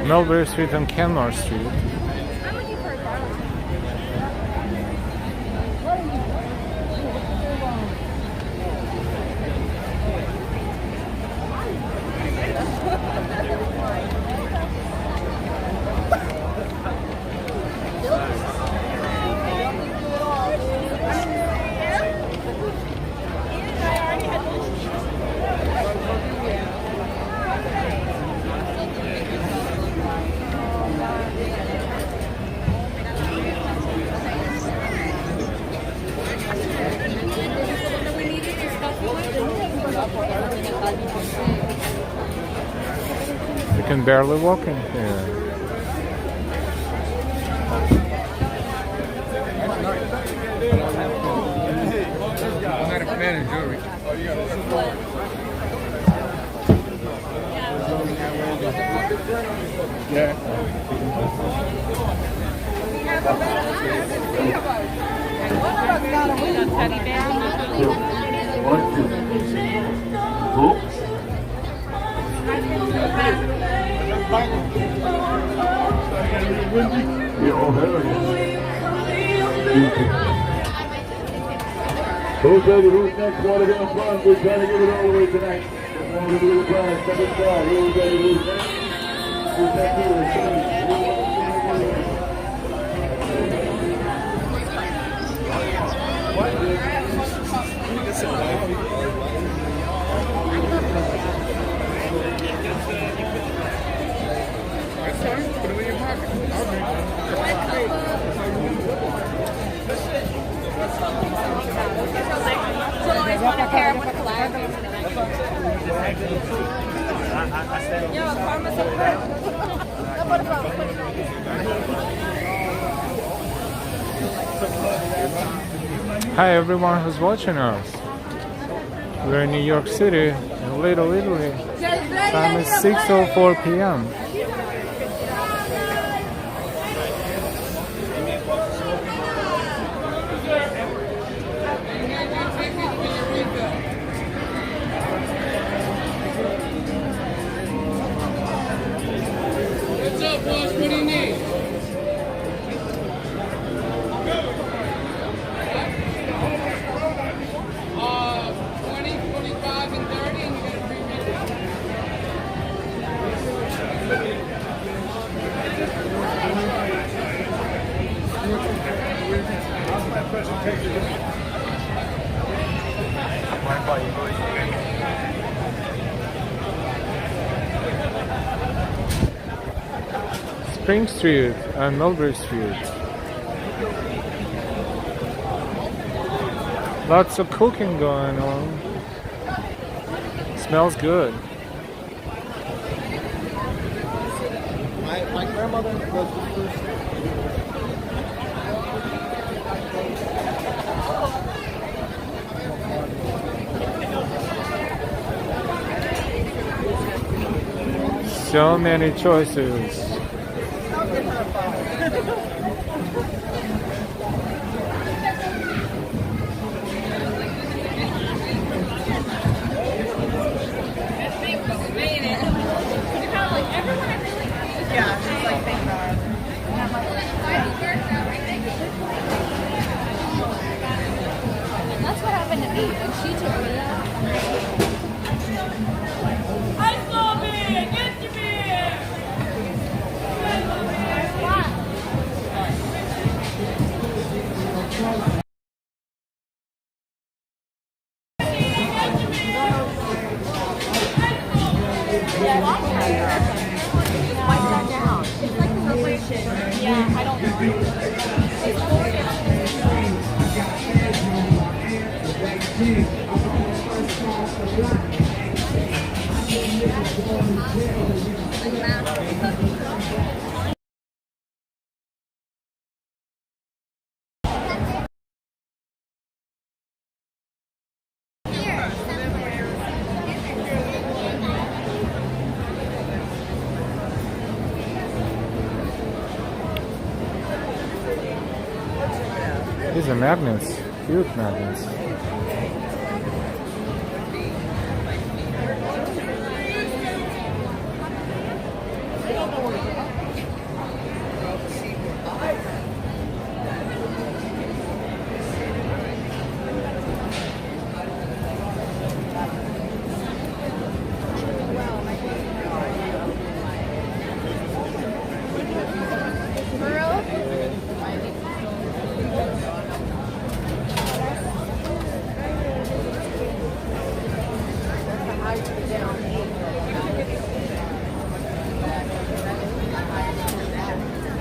Mulberry Street and Kenmore Street. You can barely walk in here. I'm not a fan of jewelry. Yeah. Who's ready? Who's next? Want to get in front? We're trying to give it all away tonight. Just want to do the prize. Second star. Who's ready? Who's next? Who's next? Put it in your pocket. So always want to pair with a flag. Yo, karma's a Hi everyone who's watching us. We're in New York City, in Little Italy. Time is 6:04 p.m. What's up, boss? What do you need? Spring Street and Mulberry Street. Lots of cooking going on. Smells good. My grandmother was the first. So many choices. That's what happened to me when she took me out. I saw me! Get to me! Yeah, I don't know. These are magnets, huge magnets.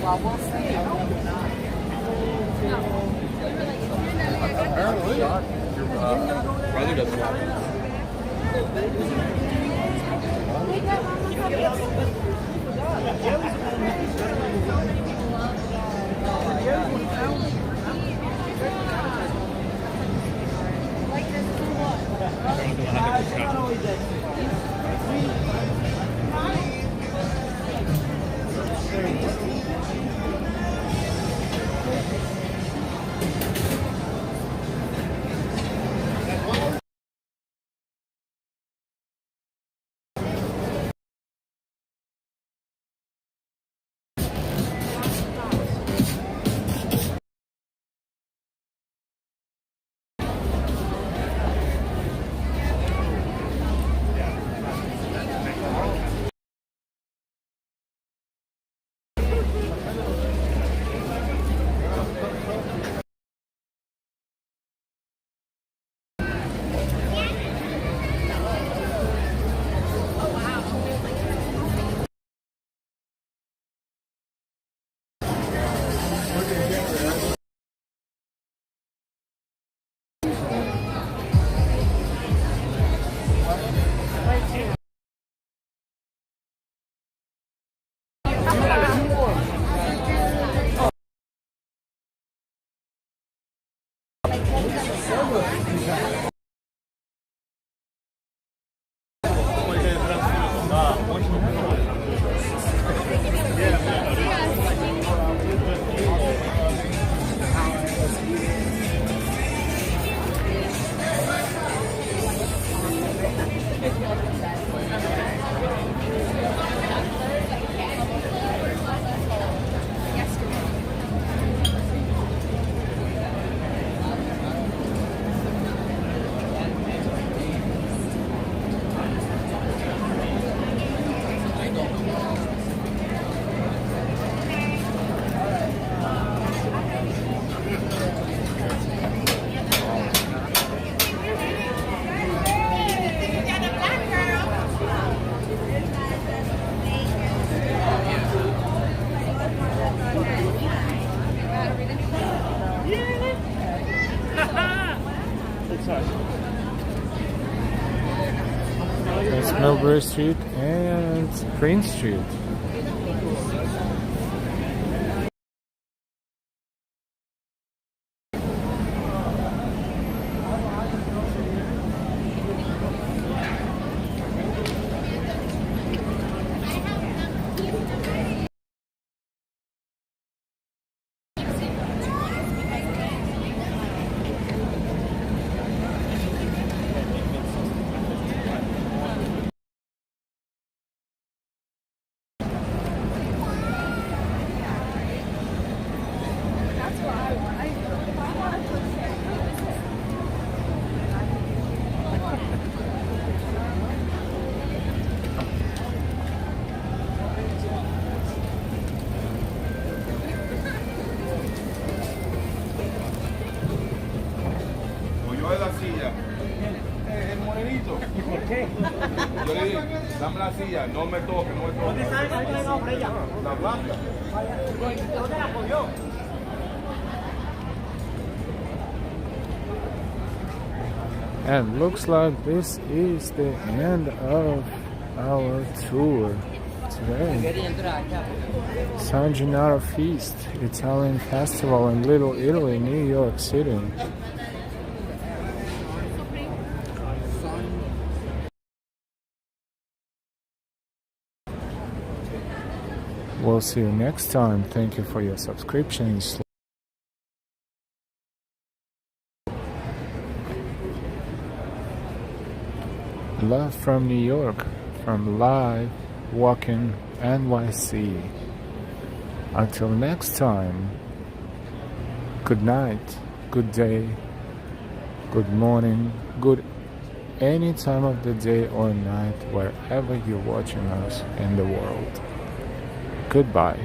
Well, we'll see. Apparently, your brother doesn't want it. That's Millbury Street and Prince Street. El morenito. ¿Y por qué? Yo le dije, dame la silla, no me toque, no me toque. ¿Dónde está ella? La blanca. ¿Dónde la cogió? And looks like this is the end of our tour today. San Gennaro Feast, Italian festival in Little Italy, New York City. We'll see you next time. Thank you for your subscriptions. Love from New York, from Live Walking NYC. Until next time, good night, good day, good morning, good any time of the day or night, wherever you're watching us in the world. Goodbye.